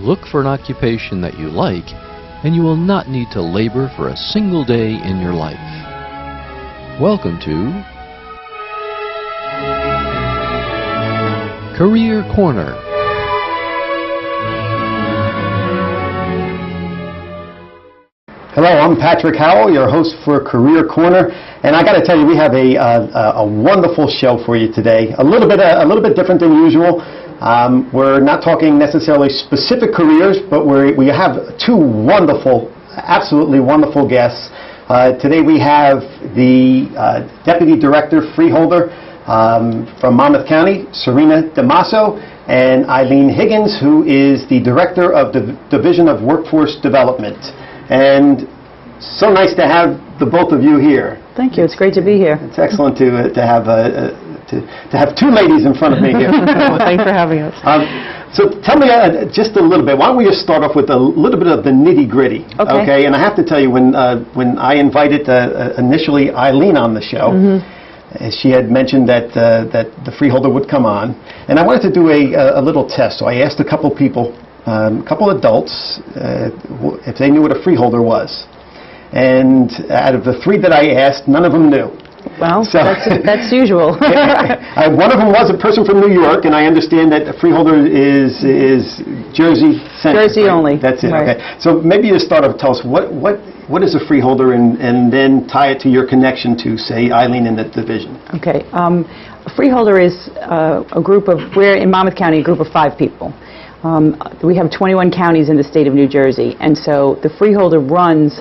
Look for an occupation that you like, and you will not need to labor for a single day in your life. Welcome to Career Corner. Hello, I'm Patrick Howell, your host for Career Corner, and I got to tell you, we have a wonderful show for you today. A little bit different than usual. We're not talking necessarily specific careers, but we have two wonderful, absolutely wonderful guests. Today we have the Deputy Director, Freeholder from Monmouth County, Serena DiMaso, and Eileen Higgins, who is the Director of the Division of Workforce Development. And so nice to have the both of you here. Thank you. It's great to be here. It's excellent to have two ladies in front of me here. Well, thanks for having us. So tell me just a little bit. Why don't we just start off with a little bit of the nitty-gritty? Okay. And I have to tell you, when I invited initially Eileen on the show, she had mentioned that the Freeholder would come on, and I wanted to do a little test. So I asked a couple people. A couple adults, if they knew what a freeholder was. And out of the three that I asked, none of them knew. Well, so, that's usual. One of them was a person from New York, and I understand that a freeholder is Jersey-centric. Jersey right? only. That's it, right. Okay. So maybe you start off, tell us, what is a freeholder, and then tie it to your connection to, say, Eileen in the division. Okay. A freeholder is we're in Monmouth County, a group of 5 people. We have 21 counties in the state of New Jersey, and so the freeholder runs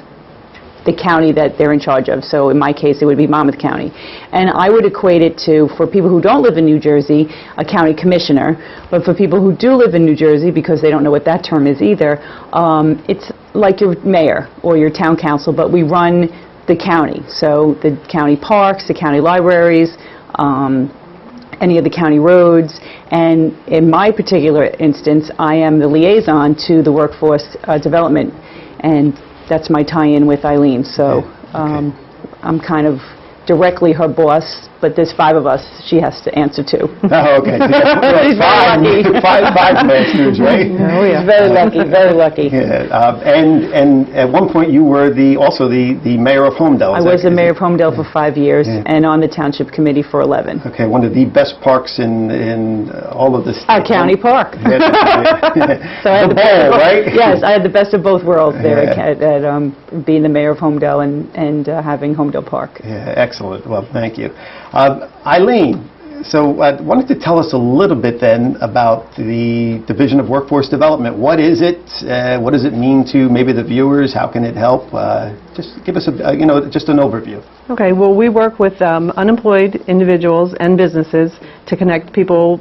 the county that they're in charge of. So in my case, it would be Monmouth County. And I would equate it to, for people who don't live in New Jersey, a county commissioner. But for people who do live in New Jersey, because they don't know what that term is either, it's like your mayor or your town council, but we run the county. So the county parks, the county libraries, any of the county roads, and in my particular instance, I am the liaison to the workforce development, and that's my tie-in with Eileen. So I'm kind of directly her boss, but there's 5 of us she has to answer to. Oh, okay. So five masters, right? Oh, yeah. Very lucky, very lucky. Yeah. And at one point you were also the mayor of Homedale. I was the mayor of Homedale for 5 years, and on the township committee for 11. Okay, one of the best parks in all of the state. Our county park. So I had the bowl, right? Yes, I had the best of both worlds there at being the mayor of Homedale and having Homedale Park. Yeah, excellent. Well, thank you. Eileen, so I wanted to tell us a little bit then about the Division of Workforce Development. What is it? What does it mean to maybe the viewers? How can it help? Just give us just an overview. Okay. Well, we work with unemployed individuals and businesses to connect people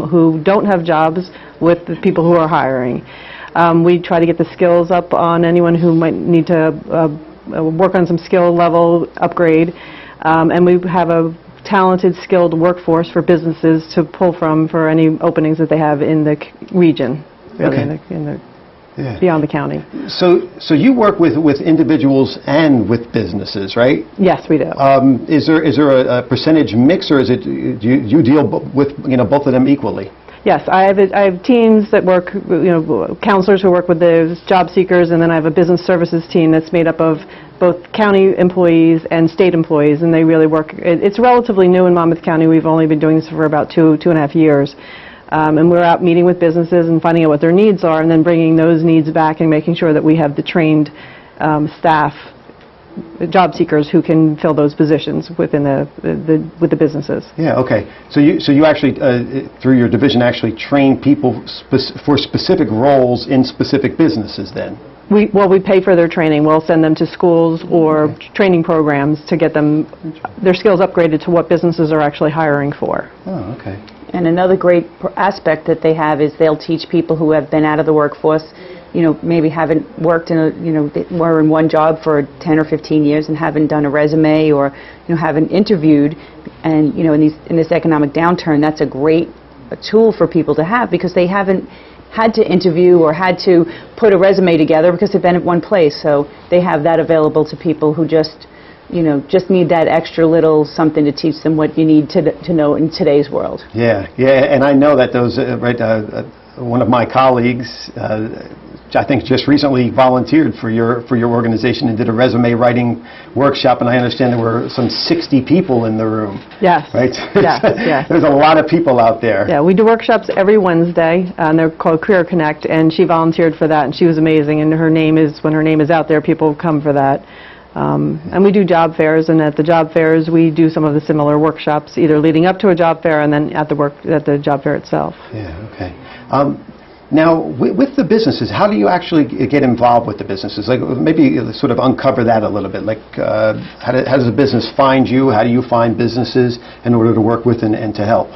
who don't have jobs with the people who are hiring. We try to get the skills up on anyone who might need to work on some skill level upgrade, and we have a talented, skilled workforce for businesses to pull from for any openings that they have in the region, really, beyond the county. So you work with individuals and with businesses, right? Yes, we do. Is there a percentage mix, or is it do you deal with both of them equally? Yes, I have teams that work, counselors who work with the job seekers, and then I have a business services team that's made up of both county employees and state employees, and they really work. It's relatively new in Monmouth County. We've only been doing this for about two and a half years. And we're out meeting with businesses and finding out what their needs are, and then bringing those needs back and making sure that we have the trained staff, job seekers who can fill those positions within with the businesses. Yeah. Okay. So you actually through your division actually train people for specific roles in specific businesses then. We pay for their training. We'll send them to schools or training programs to get their skills upgraded to what businesses are actually hiring for. Oh, okay. And another great aspect that they have is they'll teach people who have been out of the workforce, maybe haven't worked they were in one job for 10 or 15 years and haven't done a resume or, haven't interviewed. And, in this economic downturn, that's a great tool for people to have because they haven't had to interview or had to put a resume together because they've been at one place. So they have that available to people who just, just need that extra little something to teach them what you need to know in today's world. Yeah, and I know that those, one of my colleagues, I think just recently volunteered for your organization and did a resume writing workshop, and I understand there were some 60 people in the room. Yes. Right? Yes. There's a lot of people out there. Yeah, we do workshops every Wednesday, and they're called Career Connect, and she volunteered for that, and she was amazing, and when her name is out there, people come for that. And we do job fairs, and at the job fairs we do some of the similar workshops, either leading up to a job fair and then at the job fair itself. Yeah, okay. Now, with the businesses, how do you actually get involved with the businesses? Like, maybe sort of uncover that a little bit. Like, how does a business find you? How do you find businesses in order to work with and to help?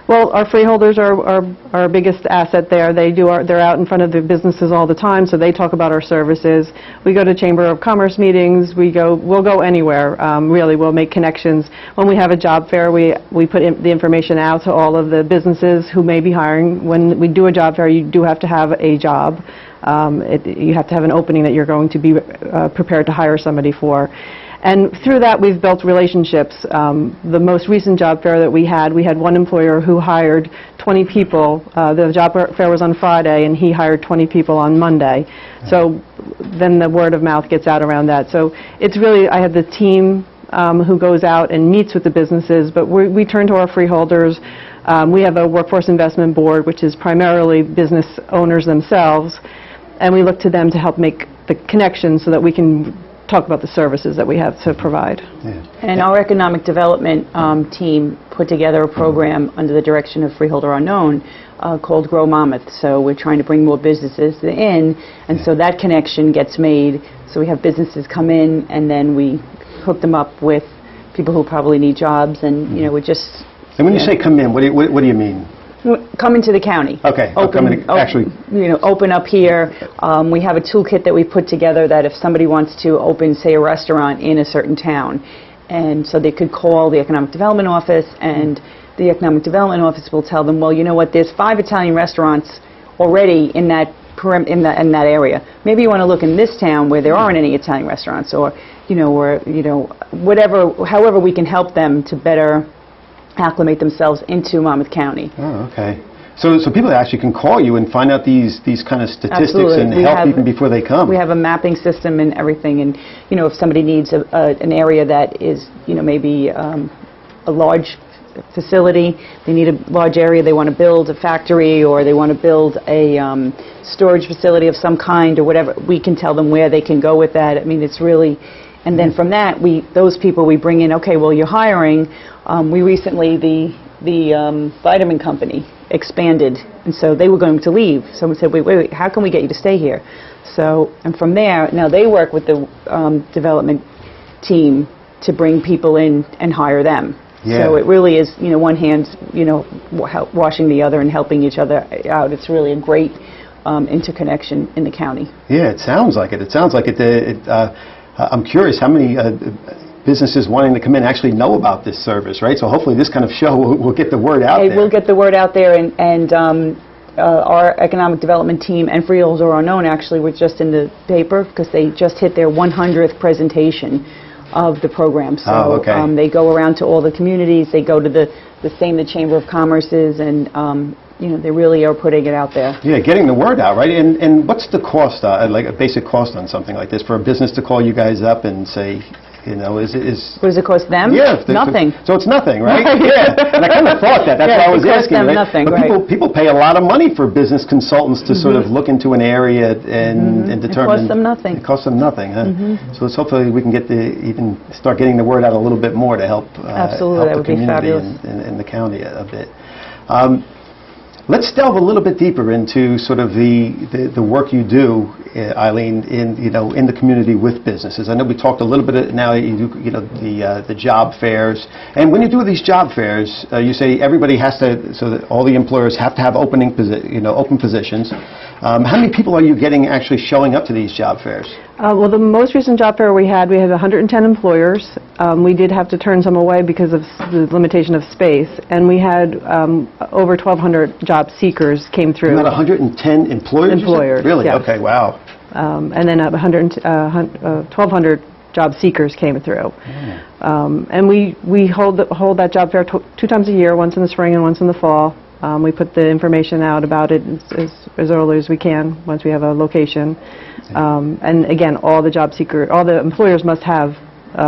Well, our freeholders are our biggest asset there. They're out in front of the businesses all the time, so they talk about our services. We go to Chamber of Commerce meetings. We'll go anywhere. Really, we'll make connections. When we have a job fair, we put the information out to all of the businesses who may be hiring. When we do a job fair, you do have to have a job. You have to have an opening that you're going to be prepared to hire somebody for. And through that, we've built relationships. The most recent job fair that we had one employer who hired 20 people. The job fair was on Friday, and he hired 20 people on Monday. So then the word of mouth gets out around that. So it's really, I have the team who goes out and meets with the businesses, but we turn to our freeholders. We have a workforce investment board, which is primarily business owners themselves, and we look to them to help make the connections so that we can talk about the services that we have to provide. Yeah. And our economic development team put together a program under the direction of Freeholder Unknown called Grow Monmouth. So we're trying to bring more businesses in, and so that connection gets made. So we have businesses come in, and then we hook them up with people who probably need jobs, and we just... And when you say come in, what do you mean? Come into the county. Okay. Open up here. We have a toolkit that we put together that if somebody wants to open, say, a restaurant in a certain town, and so they could call the economic development office, and the economic development office will tell them, well, you know what, there's 5 Italian restaurants already in that area. Maybe you want to look in this town where there aren't any Italian restaurants, or however we can help them to better acclimate themselves into Monmouth County. Oh, okay. So people actually can call you and find out these kind of statistics. Absolutely. And help even before they come. We have a mapping system and everything, and if somebody needs an area that is maybe a large facility, they need a large area, they want to build a factory, or they want to build a storage facility of some kind, or whatever, we can tell them where they can go with that. I mean, it's really... And then from that, those people we bring in, okay, well, you're hiring. We recently, the vitamin company expanded, and so they were going to leave. Someone said, wait, how can we get you to stay here? So, and from there, now they work with the development team to bring people in and hire them. Yeah. So it really is, one hand's, washing the other and helping each other out. It's really a great interconnection in the county. Yeah, it sounds like it. It sounds like it. I'm curious how many businesses wanting to come in actually know about this service, right? So hopefully this kind of show will get the word out there. It will get the word out there, and our economic development team and Freeholder Unknown actually were just in the paper because they just hit their 100th presentation of the program. So they go around to all the communities, they go to the Chamber of Commerce's, and they really are putting it out there. Yeah, getting the word out, right? And what's the cost, like a basic cost on something like this for a business to call you guys up and say, is... What does it cost them? Yeah. Nothing. So it's nothing, right? Yeah. And I kind of thought that. That's why I was asking. Them right? Nothing, but right. people pay a lot of money for business consultants to sort of look into an area and determine... It costs them nothing. It costs them nothing, huh? So hopefully we can even start getting the word out a little bit more to help, Absolutely, help the community and the county a bit. Let's delve a little bit deeper into sort of the work you do, Eileen, in the community with businesses. I know we talked a little bit now. You do the job fairs, and when you do these job fairs, you say everybody has to, so that all the employers have to have open positions. How many people are you getting actually showing up to these job fairs? Well, the most recent job fair we had 110 employers. We did have to turn some away because of the limitation of space, and we had over 1,200 job seekers came through. You had 110 employers? Employers, really? yes. Okay, wow. And then 1,200 job seekers came through. And we hold that job fair 2 times a year, once in the spring and once in the fall. We put the information out about it as early as we can once we have a location. And again, all the employers must have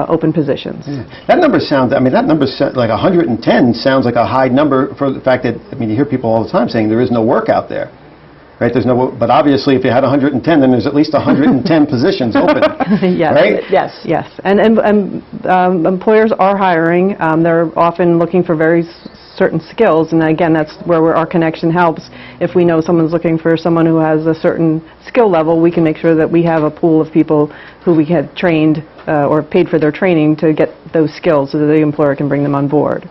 open positions. That number sounds, like 110 sounds like a high number for the fact that, you hear people all the time saying there is no work out there. Right, but obviously if you had 110, then there's at least 110 positions open. Yes. Right? Yes. And employers are hiring. They're often looking for very certain skills, and again, that's where our connection helps. If we know someone's looking for someone who has a certain skill level, we can make sure that we have a pool of people who we had trained or paid for their training to get those skills so that the employer can bring them on board.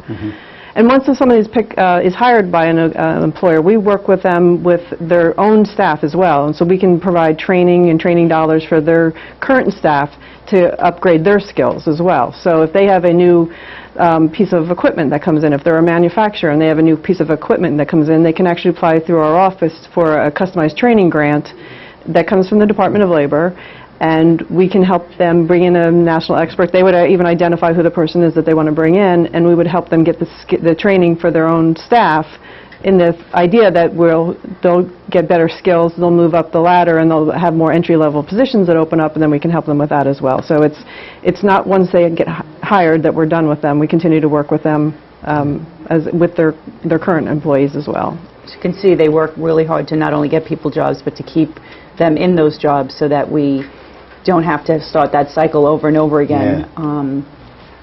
And once somebody is hired by an employer, we work with them with their own staff as well. And so we can provide training and training dollars for their current staff to upgrade their skills as well. So if they have a new piece of equipment that comes in, if they're a manufacturer and they have a new piece of equipment that comes in, they can actually apply through our office for a customized training grant that comes from the Department of Labor. And we can help them bring in a national expert. They would even identify who the person is that they want to bring in, and we would help them get the training for their own staff in the idea that they'll get better skills, they'll move up the ladder, and they'll have more entry-level positions that open up, and then we can help them with that as well. So it's not once they get hired that we're done with them. We continue to work with them with their current employees as well. As you can see, they work really hard to not only get people jobs, but to keep them in those jobs so that we don't have to start that cycle over and over again.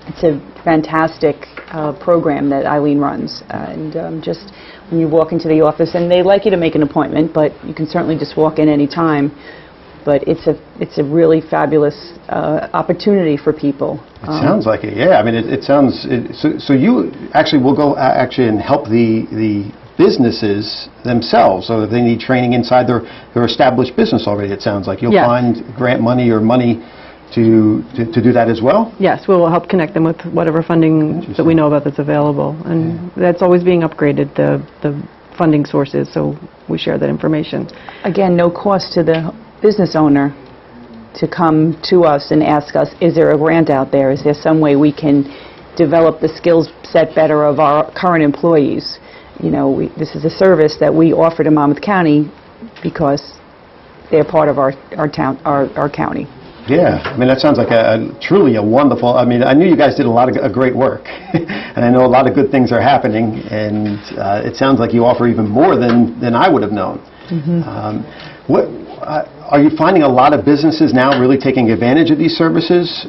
It's a fantastic program that Eileen runs, and just when you walk into the office, and they like you to make an appointment, but you can certainly just walk in any time. But it's a really fabulous opportunity for people. It sounds like it, yeah. It sounds so you actually will go and help the businesses themselves, so if they need training inside their established business already, it sounds like you'll find grant money or money to do that as well? Yes, we will help connect them with whatever funding that we know about that's available, and that's always being upgraded, the funding sources, so we share that information. Again, no cost to the business owner to come to us and ask us, is there a grant out there? Is there some way we can develop the skills set better of our current employees? This is a service that we offer to Monmouth County because they're part of our county. Yeah, that sounds like truly a wonderful, I knew you guys did a lot of great work, and I know a lot of good things are happening, and it sounds like you offer even more than I would have known. Are you finding a lot of businesses now really taking advantage of these services?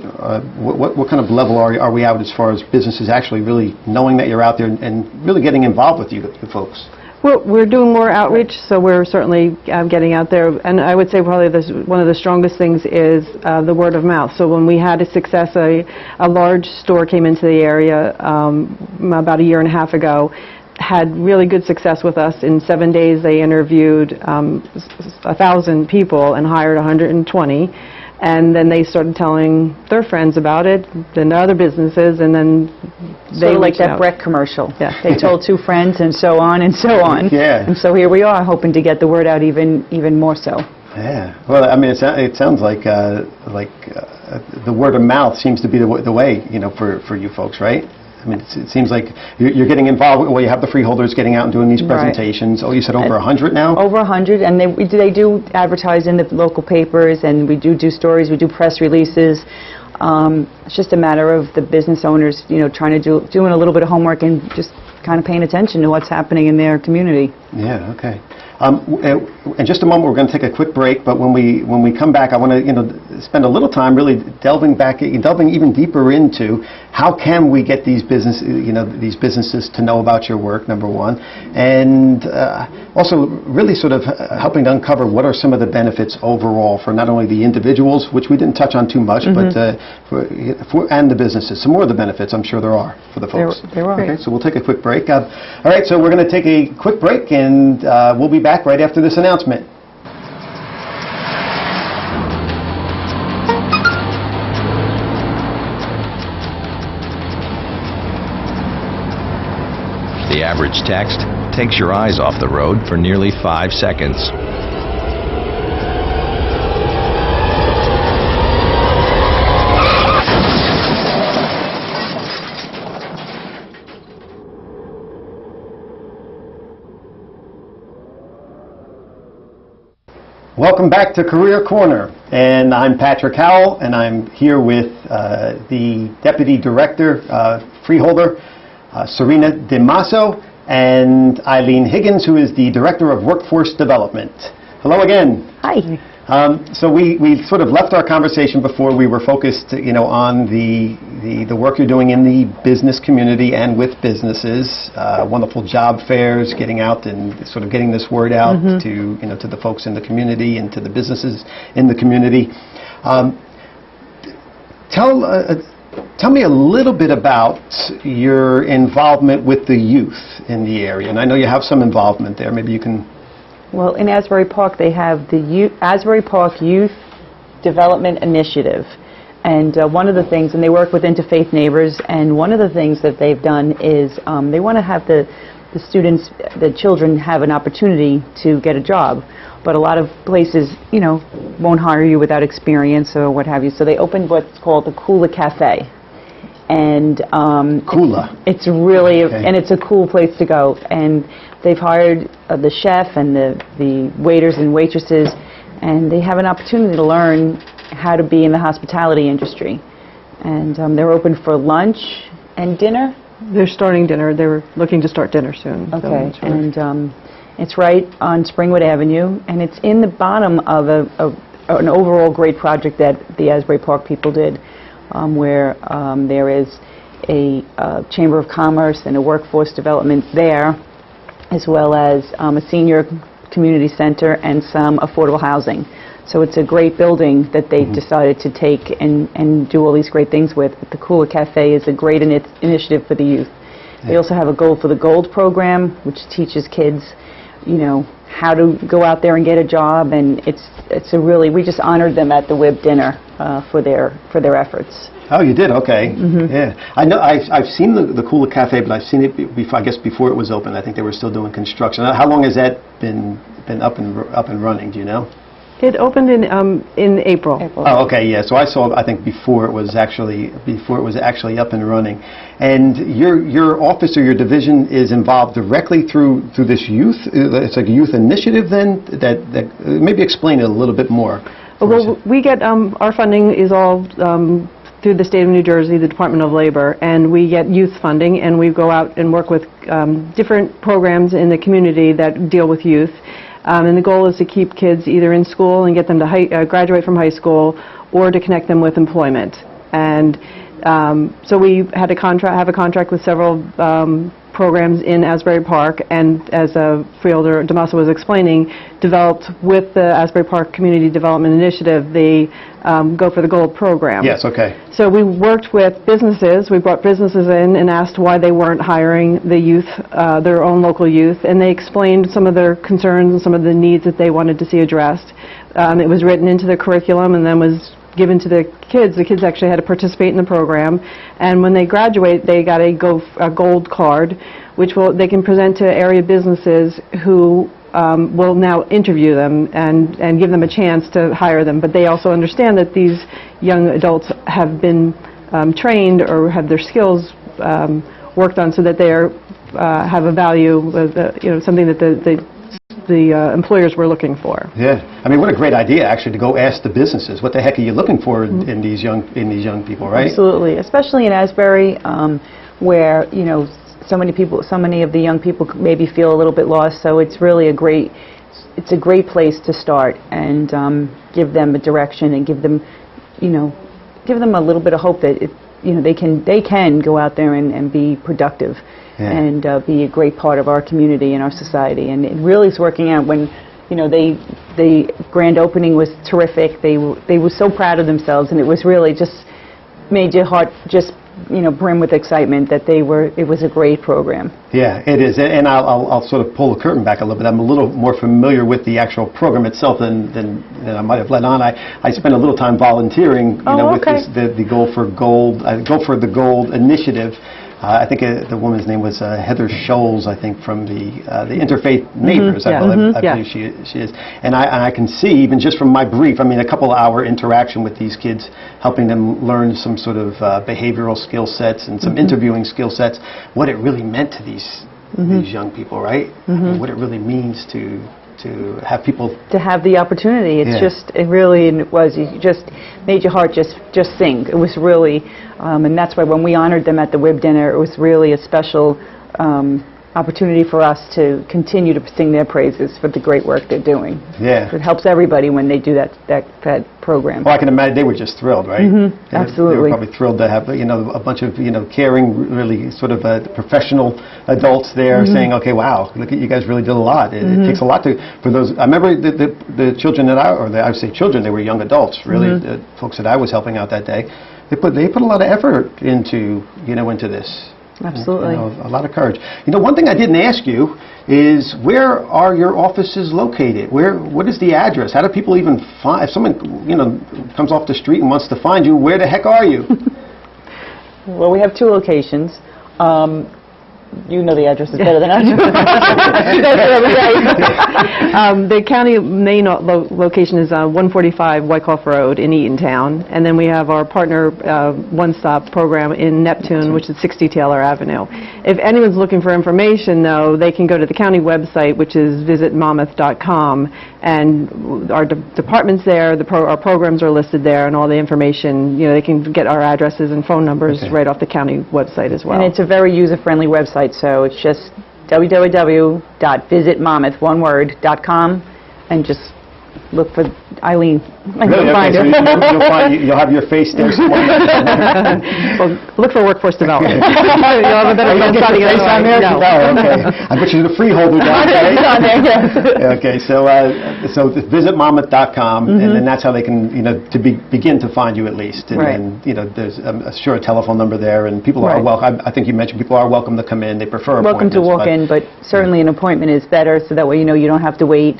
What kind of level are we at as far as businesses actually really knowing that you're out there and really getting involved with you folks? Well, we're doing more outreach, so we're certainly getting out there. And I would say probably one of the strongest things is the word of mouth. So when we had a success, a large store came into the area about a year and a half ago, had really good success with us. In 7 days, they interviewed 1,000 people and hired 120. And then they started telling their friends about it, then other businesses, and then they like that Breck commercial. Yeah. They told 2 friends, and so on and so on. Yeah. And so here we are, hoping to get the word out even more so. Yeah. Well, it sounds like the word of mouth seems to be the way, for you folks, right? It seems like you're getting involved. Well, you have the freeholders getting out and doing these presentations. Right. Oh, you said over 100 now? Over 100, and they do advertise in the local papers, and we do stories, we do press releases. It's just a matter of the business owners, trying to doing a little bit of homework and just kind of paying attention to what's happening in their community. Yeah, okay. In just a moment, we're going to take a quick break, but when we come back, I want to spend a little time really delving even deeper into how can we get these businesses to know about your work, number one, and also really sort of helping to uncover what are some of the benefits overall for not only the individuals, which we didn't touch on too much, but and the businesses. Some more of the benefits I'm sure there are for the folks. There are. Okay, so we'll take a quick break. All right, so we're going to take a quick break, and we'll be back right after this announcement. The average text takes your eyes off the road for nearly 5 seconds. Welcome back to Career Corner, and I'm Patrick Howell, and I'm here with the Deputy Director, Freeholder, Serena DiMaso, and Eileen Higgins, who is the Director of Workforce Development. Hello again. Hi. So we sort of left our conversation before. We were focused, on the work you're doing in the business community and with businesses, wonderful job fairs, getting out and sort of getting this word out to to the folks in the community and to the businesses in the community. Tell me a little bit about your involvement with the youth in the area, and I know you have some involvement there. Maybe you can. Well, in Asbury Park, they have the Asbury Park Youth Development Initiative. And one of the things, and they work with interfaith neighbors, and one of the things that they've done is they want to have the students, the children, have an opportunity to get a job. But a lot of places, won't hire you without experience or what have you. So they opened what's called the Kula Cafe. And Kula. It's really, and it's a cool place to go. And they've hired the chef and the waiters and waitresses, and they have an opportunity to learn how to be in the hospitality industry. And they're open for lunch and dinner. They're starting dinner. They were looking to start dinner soon. Okay, so and it's right on Springwood Avenue, and it's in the bottom of an overall great project that the Asbury Park people did, where there is a Chamber of Commerce and a workforce development there, as well as a senior community center and some affordable housing. So it's a great building that they decided to take and do all these great things with. But the Kula Cafe is a great initiative for the youth. They also have a Gold for the Gold program, which teaches kids, how to go out there and get a job. And it's a really, we just honored them at the WIB dinner for their efforts. Oh, you did? Okay. Yeah. I know. I've seen the Kula Cafe, but I've seen it before. I guess before it was open. I think they were still doing construction. How long has that been up and running? Do you know? It opened in April. Oh, okay. Yeah. So I saw. I think before it was actually up and running. And your office or your division is involved directly through this youth. It's like a youth initiative. Then that maybe explain it a little bit more. Well, we get our funding is all through the state of New Jersey, the Department of Labor, and we get youth funding, and we go out and work with different programs in the community that deal with youth. And the goal is to keep kids either in school and get them to graduate from high school, or to connect them with employment. And so we had have a contract with several programs in Asbury Park, and as Freeholder DiMaso was explaining, developed with the Asbury Park Community Development Initiative the Go for the Gold program. Yes, okay. So we worked with businesses. We brought businesses in and asked why they weren't hiring the youth, their own local youth, and they explained some of their concerns and some of the needs that they wanted to see addressed. It was written into the curriculum and then was given to the kids. The kids actually had to participate in the program, and when they graduate, they got a gold card, which they can present to area businesses who will now interview them and give them a chance to hire them. But they also understand that these young adults have been trained or have their skills worked on, so that they have a value, something that the employers were looking for. Yeah, I mean, what a great idea actually to go ask the businesses what the heck are you looking for in these young people, right? Absolutely, especially in Asbury, where so many of the young people maybe feel a little bit lost. So it's really a great place to start and give them a direction and give them a little bit of hope that they can go out there and be productive. Yeah. And be a great part of our community and our society. And it really is working out. When the grand opening was terrific. They were so proud of themselves, and it was really just made your heart just brim with excitement that it was a great program. Yeah, it is. And I'll sort of pull the curtain back a little bit. I'm a little more familiar with the actual program itself than I might have let on. I spent a little time volunteering with the Go for the Gold initiative. I think the woman's name was Heather Scholes, I think, from the Interfaith Neighbors. I believe she is. And I can see, even just from my brief, a couple-hour interaction with these kids, helping them learn some sort of behavioral skill sets and some interviewing skill sets, what it really meant to these young people, right? I mean, what it really means to to have people... To have the opportunity. It's Yeah. just, it really was, you just made your heart just sing. It was really, and that's why when we honored them at the WIB dinner, it was really a special opportunity for us to continue to sing their praises for the great work they're doing. Yeah. It helps everybody when they do that program. Well, I can imagine they were just thrilled, right? Absolutely. They were probably thrilled to have, a bunch of, caring, really sort of professional adults there saying, okay, wow, look at you guys really did a lot. It takes a lot for those. I remember the children that I would say children, they were young adults, really, the folks that I was helping out that day. They put a lot of effort into this. Absolutely. A lot of courage. One thing I didn't ask you is, where are your offices located? What is the address? How do people even find, if someone, comes off the street and wants to find you, where the heck are you? Well, we have 2 locations. You know the addresses better than I do. The county main location is 145 Wyckoff Road in Eatontown, and then we have our partner one-stop program in Neptune, which is 60 Taylor Avenue. If anyone's looking for information, though, they can go to the county website, which is visitmonmouth.com, and our departments there, our programs are listed there, and all the information, they can get our addresses and phone numbers right off the county website as well. And it's a very user-friendly website, so it's just www.visitmonmouth.com, and just look for Eileen, and Really? you'll find Okay, her. so you'll have your face there somewhere. Well, look for workforce development. You'll have a better chance finding it Face on there? otherwise. Oh, okay. I bet you're the freeholder down there. It's on there, yes. Okay, so visitmonmouth.com, and then that's how they can, begin to find you at least. And Right. then, there's sure a telephone number there, and people are Right. welcome. I think you mentioned people are welcome to come in. They prefer Welcome to walk in, but certainly an appointment is better, so that way you don't have to wait.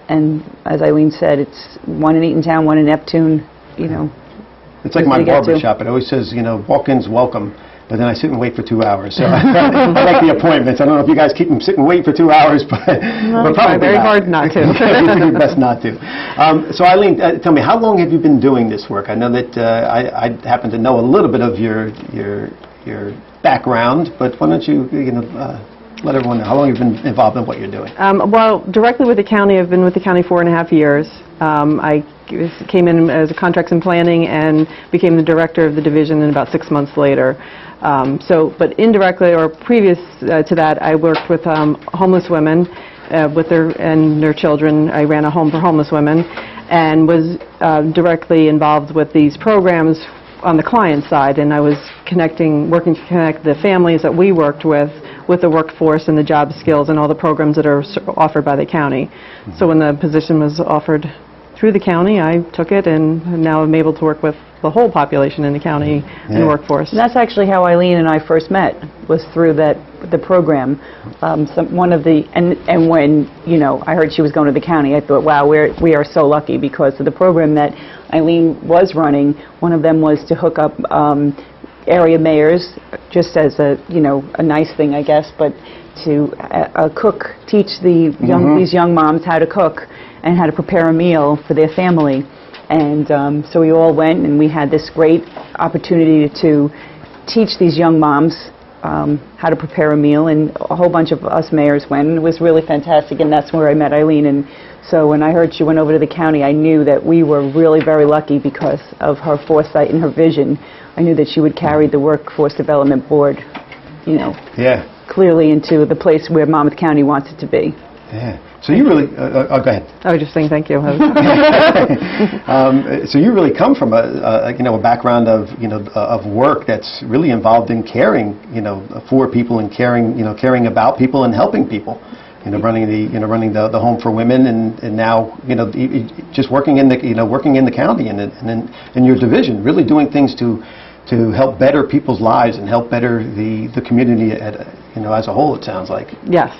And as Eileen said, it's one in Eatontown, one in Neptune, It's like easy my to get barber to. shop. It always says, walk-ins welcome, but then I sit and wait for 2 hours. So I like the appointments. I don't know if you guys keep them sit and wait for 2 hours, but probably very hard not to. It's best not to. So Eileen, tell me, how long have you been doing this work? I know that I happen to know a little bit of your background, but why don't you let everyone know how long you've been involved in what you're doing? Well, directly with the county, I've been with the county 4.5 years. I came in as a contracts and planning and became the director of the division in about 6 months later. But indirectly or previous to that, I worked with homeless women with their children. I ran a home for homeless women and was directly involved with these programs on the client side, and I was working to connect the families that we worked with the workforce and the job skills and all the programs that are offered by the county. So when the position was offered through the county, I took it, and now I'm able to work with the whole population in the county and workforce. And that's actually how Eileen and I first met, was through the program. And when I heard she was going to the county, I thought, wow, we are so lucky, because of the program that Eileen was running. One of them was to hook up area mayors, just as a nice thing, I guess, but to teach these young moms how to cook and how to prepare a meal for their family. And so we all went, and we had this great opportunity to teach these young moms how to prepare a meal, and a whole bunch of us mayors went, and it was really fantastic, and that's where I met Eileen. And so when I heard she went over to the county, I knew that we were really very lucky because of her foresight and her vision. I knew that she would carry the Workforce Development Board, clearly into the place where Monmouth County wants it to be. Yeah. So you really, go ahead. I was just saying thank you. So you really come from a background of work that's really involved in caring, for people, and caring about people and helping people. Running the home for women, and now just working in the county and in your division, really doing things to help better people's lives and help better the community as a whole, it sounds like. Yes,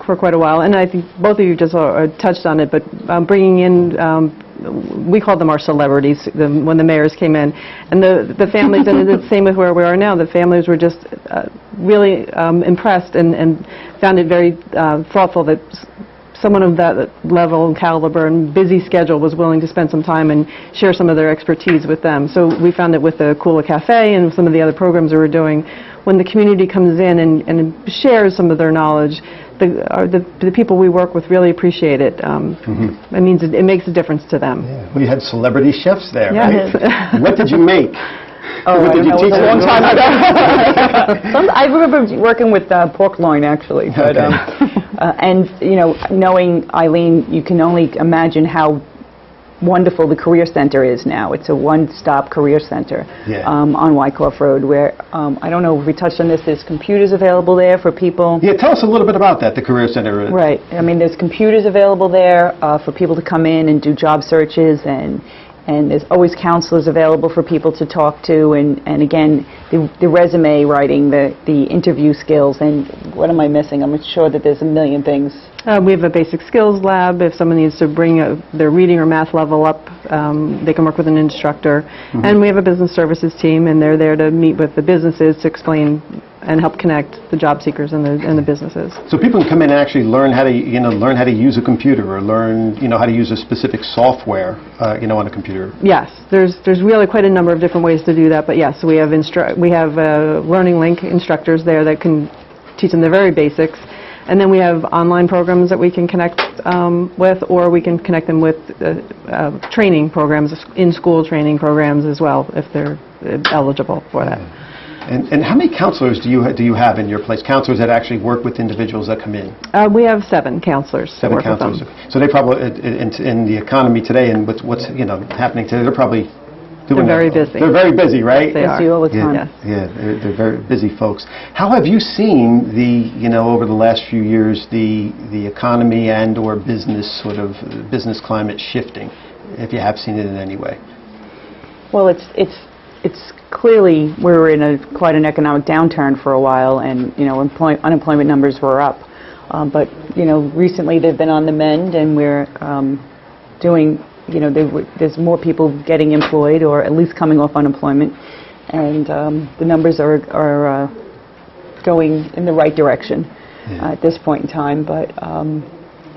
for quite a while, and I think both of you just touched on it, but bringing in, we called them our celebrities when the mayors came in, and the families, and it's the same with where we are now, the families were just really impressed and found it very thoughtful that someone of that level and caliber and busy schedule was willing to spend some time and share some of their expertise with them. So we found that with the Kula Cafe and some of the other programs that we're doing, when the community comes in and shares some of their knowledge, the people we work with really appreciate it. It means it makes a difference to them. Yeah. We had celebrity chefs there, Yes. right? What did you make? Oh, What I did don't you know, teach it was a long them? time ago. I remember working with pork loin, actually. But, Okay. and, you know, knowing Eileen, you can only imagine how wonderful the Career Center is now. It's a one-stop career center on Wyckoff Road where, I don't know if we touched on this, there's computers available there for people. Yeah, tell us a little bit about that, the Career Center. Right. I mean, there's computers available there for people to come in and do job searches, and there's always counselors available for people to talk to, and again, the resume writing, the interview skills, and what am I missing? I'm sure that there's a million things. We have a basic skills lab. If someone needs to bring their reading or math level up, they can work with an instructor. And we have a business services team, and they're there to meet with the businesses to explain and help connect the job seekers and the businesses. So people can come in and actually learn how to, learn how to use a computer, or learn, how to use a specific software, on a computer. Yes, there's really quite a number of different ways to do that. But yes, we have Learning Link instructors there that can teach them the very basics. And then we have online programs that we can connect with, or we can connect them with training programs, in-school training programs as well, if they're eligible for that. And how many counselors do you have in your place? Counselors that actually work with individuals that come in? We have 7 counselors. 7 counselors. So they probably, in the economy today and what's happening today, they're probably doing very busy. They're very busy, right? They Busy are. all the time. Yes. Yeah, they're very busy folks. How have you seen over the last few years, the economy and or business climate shifting, if you have seen it in any way? Well, it's clearly we were in quite an economic downturn for a while, and unemployment numbers were up. But recently they've been on the mend, and we're doing. There's more people getting employed, or at least coming off unemployment, and the numbers are going in the right direction at this point in time. But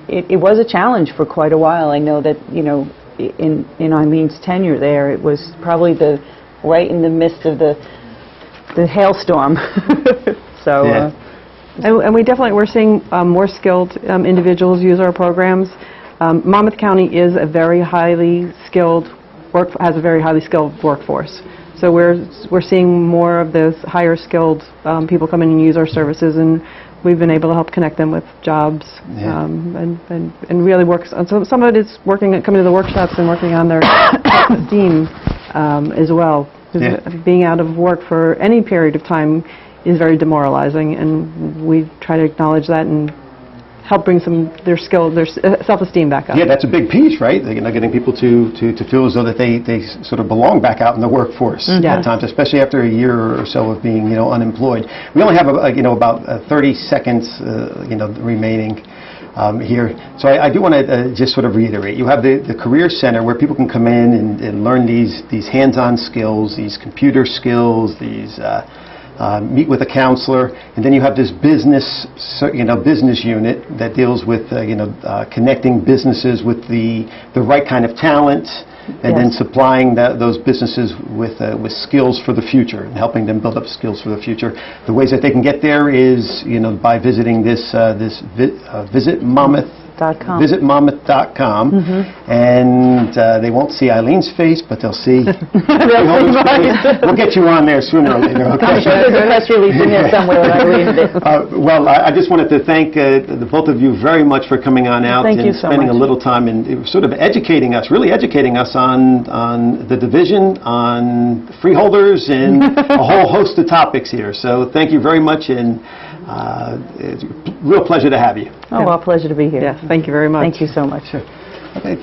it was a challenge for quite a while. I know that in Eileen's tenure there, it was probably right in the midst of the hailstorm. So. Yeah. And we're seeing more skilled individuals use our programs. Monmouth County is a very highly skilled has a very highly skilled workforce. So we're seeing more of those higher skilled people come in and use our services, and we've been able to help connect them with jobs and really work. So some of it is coming to the workshops and working on their self-esteem as well. Being out of work for any period of time is very demoralizing, and we try to acknowledge that and help bring their self-esteem back up. Yeah, that's a big piece, right? Getting people to feel as though that they sort of belong back out in the workforce at times, especially after a year or so of being unemployed. We only have about 30 seconds remaining here, so I do want to just sort of reiterate. You have the Career Center where people can come in and learn these hands-on skills, these computer skills, these meet with a counselor, and then you have this business unit that deals with connecting businesses with the right kind of talent, and then supplying those businesses with skills for the future and helping them build up skills for the future. The ways that they can get there is by visiting Visit Monmouth.com, and they won't see Eileen's face, but they'll see Freeholder's face. We'll get you on there sooner or later. Okay? I'm sure there's a press release in there somewhere. Well, I just wanted to thank the both of you very much for coming on out and spending a little time and sort of really educating us on the division, on freeholders, and a whole host of topics here. So thank you very much, and it's a real pleasure to have you. Oh, well, pleasure to be here. Yes, thank you very much. Thank you so much. Okay.